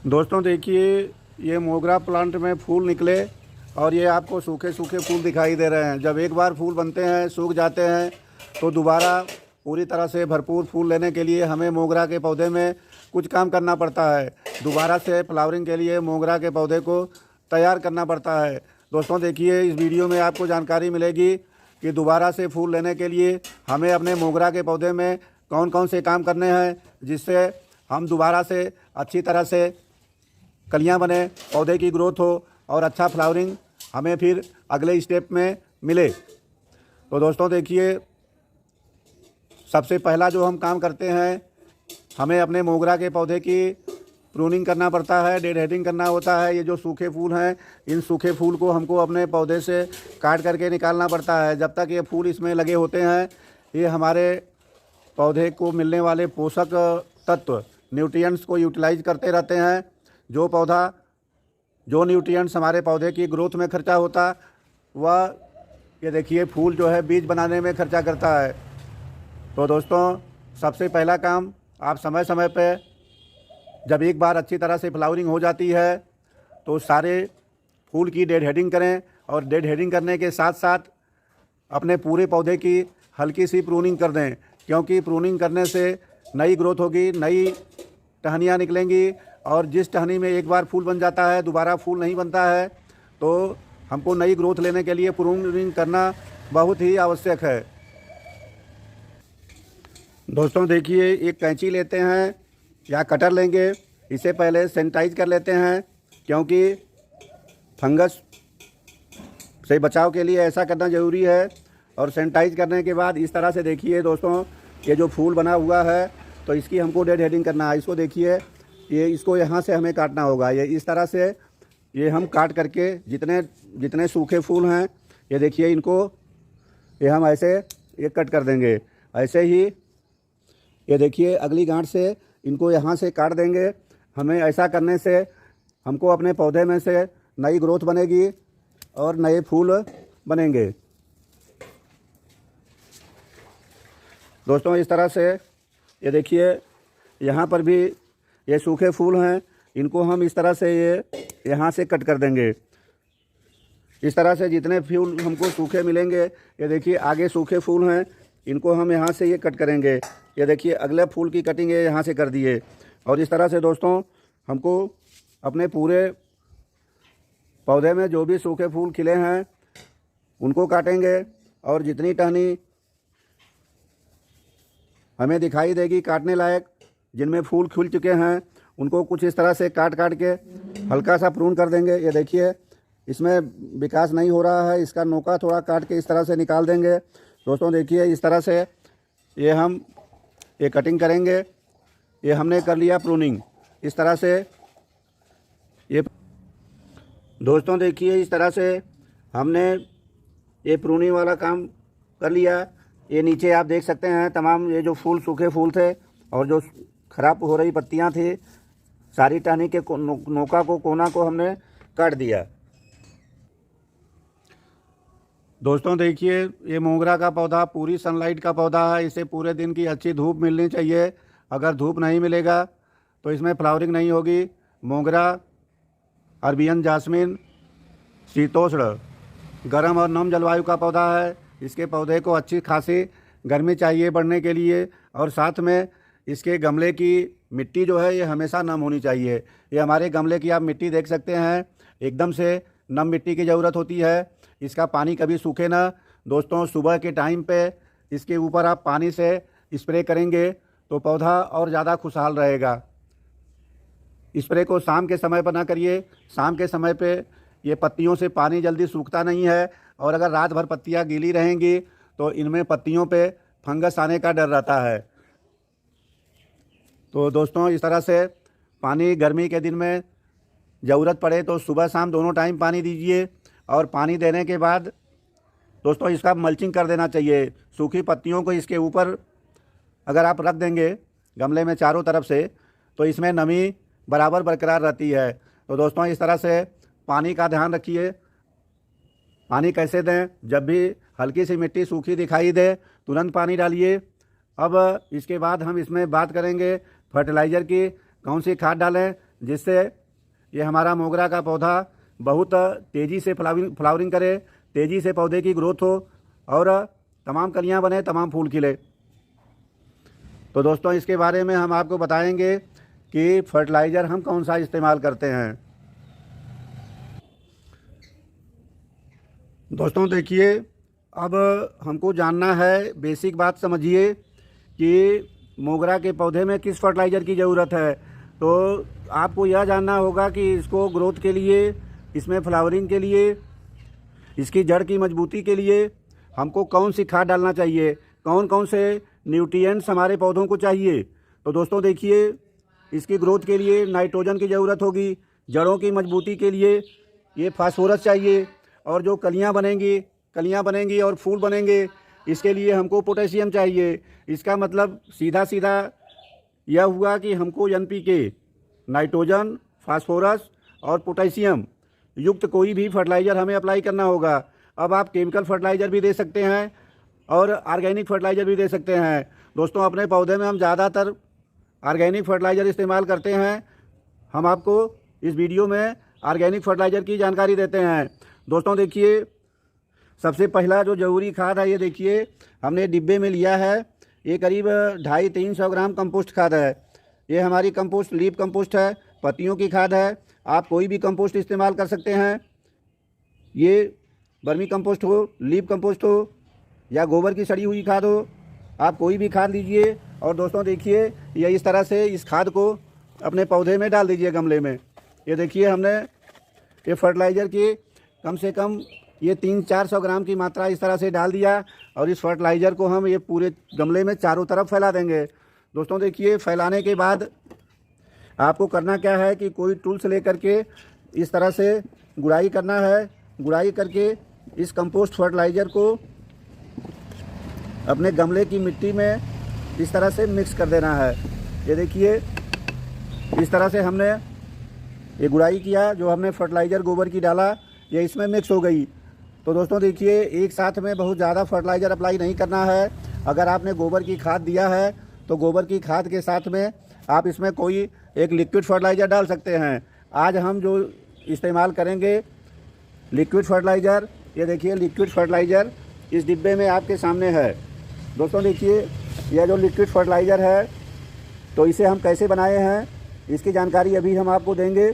दोस्तों देखिए, ये मोगरा प्लांट में फूल निकले और ये आपको सूखे सूखे फूल दिखाई दे रहे हैं। जब एक बार फूल बनते हैं, सूख जाते हैं, तो दोबारा पूरी तरह से भरपूर फूल लेने के लिए हमें मोगरा के पौधे में कुछ काम करना पड़ता है। दोबारा से फ्लावरिंग के लिए मोगरा के पौधे को तैयार करना पड़ता है। दोस्तों देखिए, इस वीडियो में आपको जानकारी मिलेगी कि दोबारा से फूल लेने के लिए हमें अपने मोगरा के पौधे में कौन कौन से काम करने हैं, जिससे हम दोबारा से अच्छी तरह से कलियां बने, पौधे की ग्रोथ हो और अच्छा फ्लावरिंग हमें फिर अगले स्टेप में मिले। तो दोस्तों देखिए, सबसे पहला जो हम काम करते हैं, हमें अपने मोगरा के पौधे की प्रूनिंग करना पड़ता है, डेड हेडिंग करना होता है। ये जो सूखे फूल हैं, इन सूखे फूल को हमको अपने पौधे से काट करके निकालना पड़ता है। जब तक ये फूल इसमें लगे होते हैं, ये हमारे पौधे को मिलने वाले पोषक तत्व, न्यूट्रिएंट्स को यूटिलाइज करते रहते हैं। जो न्यूट्रिएंट्स हमारे पौधे की ग्रोथ में खर्चा होता, वह ये देखिए फूल जो है बीज बनाने में खर्चा करता है। तो दोस्तों, सबसे पहला काम, आप समय समय पे जब एक बार अच्छी तरह से फ्लावरिंग हो जाती है तो सारे फूल की डेड हेडिंग करें, और डेड हेडिंग करने के साथ साथ अपने पूरे पौधे की हल्की सी प्रूनिंग कर दें, क्योंकि प्रूनिंग करने से नई ग्रोथ होगी, नई टहनियाँ निकलेंगी। और जिस टहनी में एक बार फूल बन जाता है, दोबारा फूल नहीं बनता है, तो हमको नई ग्रोथ लेने के लिए प्रूनिंग करना बहुत ही आवश्यक है। दोस्तों देखिए, एक कैंची लेते हैं या कटर लेंगे, इसे पहले सैनिटाइज कर लेते हैं, क्योंकि फंगस से बचाव के लिए ऐसा करना ज़रूरी है। और सैनिटाइज करने के बाद इस तरह से देखिए दोस्तों, ये जो फूल बना हुआ है, तो इसकी हमको डेड हेडिंग करना है। इसको देखिए, इसको यहाँ से हमें काटना होगा। ये इस तरह से ये हम काट करके जितने सूखे फूल हैं, ये देखिए, इनको ये हम ऐसे ये कट कर देंगे। ऐसे ही ये देखिए, अगली गांठ से इनको यहाँ से काट देंगे। हमें ऐसा करने से हमको अपने पौधे में से नई ग्रोथ बनेगी और नए फूल बनेंगे। दोस्तों इस तरह से ये देखिए, यहाँ पर भी ये सूखे फूल हैं, इनको हम इस तरह से ये यहाँ से कट कर देंगे। इस तरह से जितने फूल हमको सूखे मिलेंगे, ये देखिए आगे सूखे फूल हैं, इनको हम यहाँ से ये कट करेंगे। ये देखिए अगले फूल की कटिंग ये यहाँ से कर दिए। और इस तरह से दोस्तों, हमको अपने पूरे पौधे में जो भी सूखे फूल खिले हैं उनको काटेंगे, और जितनी टहनी हमें दिखाई देगी काटने लायक, जिनमें फूल खिल चुके हैं, उनको कुछ इस तरह से काट के हल्का सा प्रून कर देंगे। ये देखिए, इसमें विकास नहीं हो रहा है, इसका नोका थोड़ा काट के इस तरह से निकाल देंगे। दोस्तों देखिए, इस तरह से ये हम ये कटिंग करेंगे। ये हमने कर लिया प्रूनिंग इस तरह से। ये दोस्तों देखिए, इस तरह से हमने ये प्रूनिंग वाला काम कर लिया। ये नीचे आप देख सकते हैं, तमाम ये जो फूल सूखे फूल थे और जो ख़राब हो रही पत्तियां थी, सारी टहनी के नोका को, कोना को हमने काट दिया। दोस्तों देखिए, ये मोगरा का पौधा पूरी सनलाइट का पौधा है। इसे पूरे दिन की अच्छी धूप मिलनी चाहिए। अगर धूप नहीं मिलेगा तो इसमें फ्लावरिंग नहीं होगी। मोगरा अरबियन जास्मिन शीतोष्ण, गर्म और नम जलवायु का पौधा है। इसके पौधे को अच्छी खासी गर्मी चाहिए बढ़ने के लिए, और साथ में इसके गमले की मिट्टी जो है ये हमेशा नम होनी चाहिए। ये हमारे गमले की आप मिट्टी देख सकते हैं, एकदम से नम मिट्टी की ज़रूरत होती है। इसका पानी कभी सूखे ना। दोस्तों सुबह के टाइम पे इसके ऊपर आप पानी से स्प्रे करेंगे तो पौधा और ज़्यादा खुशहाल रहेगा। स्प्रे को शाम के समय पर ना करिए। शाम के समय पे ये पत्तियों से पानी जल्दी सूखता नहीं है, और अगर रात भर पत्तियां गीली रहेंगी तो इनमें पत्तियों पे फंगस आने का डर रहता है। तो दोस्तों इस तरह से पानी गर्मी के दिन में ज़रूरत पड़े तो सुबह शाम दोनों टाइम पानी दीजिए। और पानी देने के बाद दोस्तों इसका मल्चिंग कर देना चाहिए। सूखी पत्तियों को इसके ऊपर अगर आप रख देंगे गमले में चारों तरफ से, तो इसमें नमी बराबर बरकरार रहती है। तो दोस्तों इस तरह से पानी का ध्यान रखिए। पानी कैसे दें? जब भी हल्की सी मिट्टी सूखी दिखाई दे तुरंत पानी डालिए। अब इसके बाद हम इसमें बात करेंगे फर्टिलाइज़र की, कौन सी खाद डालें। जिससे ये हमारा मोगरा का पौधा बहुत तेज़ी से फ्लावरिंग करे, तेज़ी से पौधे की ग्रोथ हो और तमाम कलियां बने, तमाम फूल खिले। तो दोस्तों इसके बारे में हम आपको बताएंगे कि फर्टिलाइज़र हम कौन सा इस्तेमाल करते हैं। दोस्तों देखिए, अब हमको जानना है, बेसिक बात समझिए कि मोगरा के पौधे में किस फर्टिलाइज़र की ज़रूरत है। तो आपको यह जानना होगा कि इसको ग्रोथ के लिए, इसमें फ्लावरिंग के लिए, इसकी जड़ की मजबूती के लिए हमको कौन सी खाद डालना चाहिए, कौन कौन से न्यूट्रिएंट्स हमारे पौधों को चाहिए। तो दोस्तों देखिए, इसकी ग्रोथ के लिए नाइट्रोजन की ज़रूरत होगी, जड़ों की मजबूती के लिए ये फास्फोरस चाहिए, और जो कलियां बनेंगी और फूल बनेंगे, इसके लिए हमको पोटेशियम चाहिए। इसका मतलब सीधा सीधा यह हुआ कि हमको NPK, नाइट्रोजन, फास्फोरस और पोटेशियम युक्त कोई भी फर्टिलाइज़र हमें अप्लाई करना होगा। अब आप केमिकल फर्टिलाइज़र भी दे सकते हैं और ऑर्गेनिक फर्टिलाइज़र भी दे सकते हैं। दोस्तों अपने पौधे में हम ज़्यादातर ऑर्गेनिक फर्टिलाइज़र इस्तेमाल करते हैं। हम आपको इस वीडियो में ऑर्गेनिक फर्टिलाइज़र की जानकारी देते हैं। दोस्तों देखिए, सबसे पहला जो ज़रूरी खाद है, ये देखिए हमने डिब्बे में लिया है। ये करीब 250-300 ग्राम कंपोस्ट खाद है। ये हमारी कंपोस्ट लीफ कंपोस्ट है, पत्तियों की खाद है। आप कोई भी कंपोस्ट इस्तेमाल कर सकते हैं। ये वर्मी कंपोस्ट हो, लीफ कंपोस्ट हो या गोबर की सड़ी हुई खाद हो, आप कोई भी खाद लीजिए। और दोस्तों देखिए, ये इस तरह से इस खाद को अपने पौधे में डाल दीजिए गमले में। ये देखिए हमने ये फर्टिलाइज़र की कम से कम ये 300-400 ग्राम की मात्रा इस तरह से डाल दिया, और इस फर्टिलाइज़र को हम ये पूरे गमले में चारों तरफ फैला देंगे। दोस्तों देखिए, फैलाने के बाद आपको करना क्या है कि कोई टूल्स लेकर के इस तरह से गुड़ाई करना है। गुड़ाई करके इस कंपोस्ट फर्टिलाइज़र को अपने गमले की मिट्टी में इस तरह से मिक्स कर देना है। ये देखिए, इस तरह से हमने ये गुड़ाई किया, जो हमने फर्टिलाइज़र गोबर की डाला ये इसमें मिक्स हो गई। तो दोस्तों देखिए, एक साथ में बहुत ज़्यादा फर्टिलाइज़र अप्लाई नहीं करना है। अगर आपने गोबर की खाद दिया है तो गोबर की खाद के साथ में आप इसमें कोई एक लिक्विड फर्टिलाइज़र डाल सकते हैं। आज हम जो इस्तेमाल करेंगे लिक्विड फर्टिलाइज़र, ये देखिए लिक्विड फर्टिलाइज़र इस डिब्बे में आपके सामने है। दोस्तों देखिए, यह जो लिक्विड फर्टिलाइज़र है, तो इसे हम कैसे बनाए हैं इसकी जानकारी अभी हम आपको देंगे,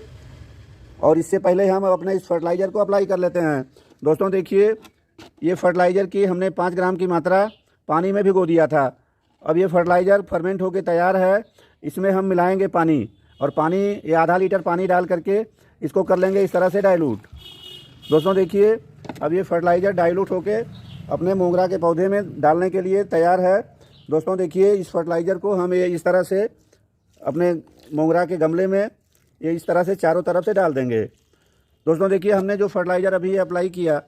और इससे पहले हम अपने इस फर्टिलाइज़र को अप्लाई कर लेते हैं। दोस्तों देखिए, ये फर्टिलाइज़र की हमने 5 ग्राम की मात्रा पानी में भिगो दिया था। अब ये फर्टिलाइज़र फर्मेंट होकर तैयार है। इसमें हम मिलाएंगे पानी, और पानी ये आधा लीटर पानी डाल करके इसको कर लेंगे इस तरह से डाइल्यूट। दोस्तों देखिए, अब ये फर्टिलाइज़र डाइल्यूट होके अपने मोगरा के पौधे में डालने के लिए तैयार है। दोस्तों देखिए, इस फर्टिलाइज़र को हम ये इस तरह से अपने मोगरा के गमले में ये इस तरह से चारों तरफ से डाल देंगे। दोस्तों देखिए, हमने जो फर्टिलाइज़र अभी अप्लाई किया,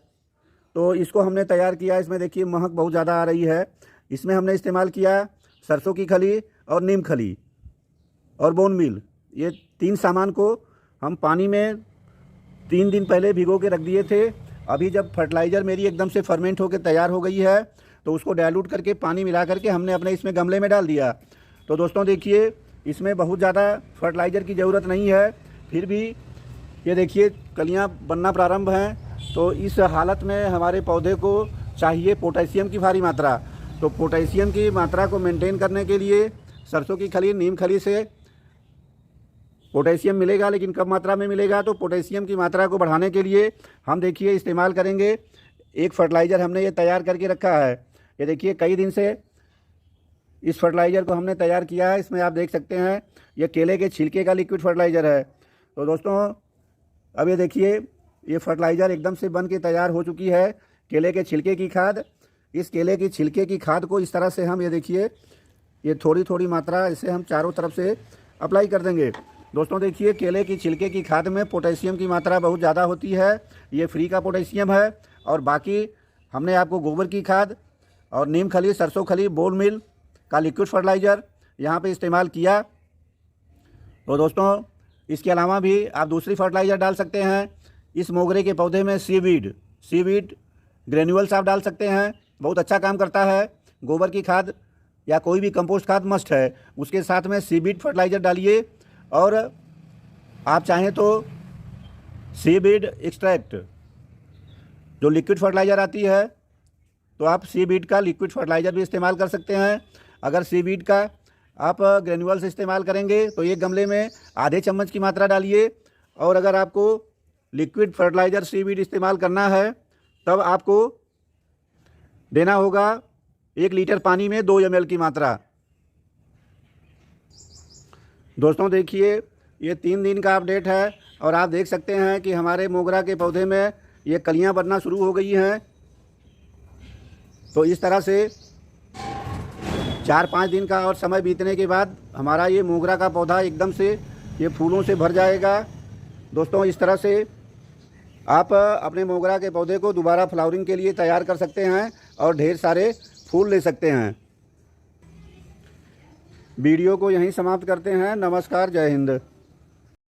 तो इसको हमने तैयार किया। इसमें देखिए महक बहुत ज़्यादा आ रही है। इसमें हमने इस्तेमाल किया सरसों की खली और नीम खली और बोन मील। ये 3 सामान को हम पानी में 3 दिन पहले भिगो के रख दिए थे। अभी जब फर्टिलाइज़र मेरी एकदम से फर्मेंट होकर तैयार हो गई है, तो उसको डाइल्यूट करके पानी मिला करके हमने अपने इसमें गमले में डाल दिया। तो दोस्तों देखिए, इसमें बहुत ज़्यादा फर्टिलाइज़र की ज़रूरत नहीं है, फिर भी ये देखिए कलियां बनना प्रारंभ हैं। तो इस हालत में हमारे पौधे को चाहिए पोटेशियम की भारी मात्रा। तो पोटेशियम की मात्रा को मेंटेन करने के लिए सरसों की खली, नीम खली से पोटेशियम मिलेगा, लेकिन कम मात्रा में मिलेगा। तो पोटेशियम की मात्रा को बढ़ाने के लिए हम देखिए इस्तेमाल करेंगे एक फर्टिलाइज़र हमने ये तैयार करके रखा है। ये देखिए कई दिन से इस फर्टिलाइज़र को हमने तैयार किया है। इसमें आप देख सकते हैं ये केले के छिलके का लिक्विड फर्टिलाइज़र है। तो दोस्तों अब ये देखिए, ये फर्टिलाइज़र एकदम से बन के तैयार हो चुकी है, केले के छिलके की खाद। इस केले की छिलके की खाद को इस तरह से हम ये देखिए, ये थोड़ी थोड़ी मात्रा इसे हम चारों तरफ से अप्लाई कर देंगे। दोस्तों देखिए, केले की छिलके की खाद में पोटेशियम की मात्रा बहुत ज़्यादा होती है। ये फ्री का पोटेशियम है। और बाकी हमने आपको गोबर की खाद और नीम खली, सरसों खली, बोन मील का लिक्विड फर्टिलाइज़र यहाँ पे इस्तेमाल किया। तो दोस्तों इसके अलावा भी आप दूसरी फर्टिलाइज़र डाल सकते हैं। इस मोगरे के पौधे में सीवीड ग्रेन्यूल्स आप डाल सकते हैं, बहुत अच्छा काम करता है। गोबर की खाद या कोई भी कंपोस्ट खाद मस्ट है, उसके साथ में सीवीड फर्टिलाइज़र डालिए। और आप चाहें तो सीवीड एक्सट्रैक्ट जो लिक्विड फर्टिलाइज़र आती है, तो आप सीवीड का लिक्विड फर्टिलाइज़र भी इस्तेमाल कर सकते हैं। अगर सीवीड का आप ग्रेन्यूल्स इस्तेमाल करेंगे तो एक गमले में आधे चम्मच की मात्रा डालिए, और अगर आपको लिक्विड फर्टिलाइज़र सीवीड इस्तेमाल करना है तब आपको देना होगा 1 लीटर पानी में 2 ml की मात्रा। दोस्तों देखिए, ये 3 दिन का अपडेट है और आप देख सकते हैं कि हमारे मोगरा के पौधे में ये कलियां बनना शुरू हो गई हैं। तो इस तरह से 4-5 दिन का और समय बीतने के बाद हमारा ये मोगरा का पौधा एकदम से ये फूलों से भर जाएगा। दोस्तों इस तरह से आप अपने मोगरा के पौधे को दोबारा फ्लावरिंग के लिए तैयार कर सकते हैं और ढेर सारे फूल ले सकते हैं। वीडियो को यहीं समाप्त करते हैं। नमस्कार, जय हिंद।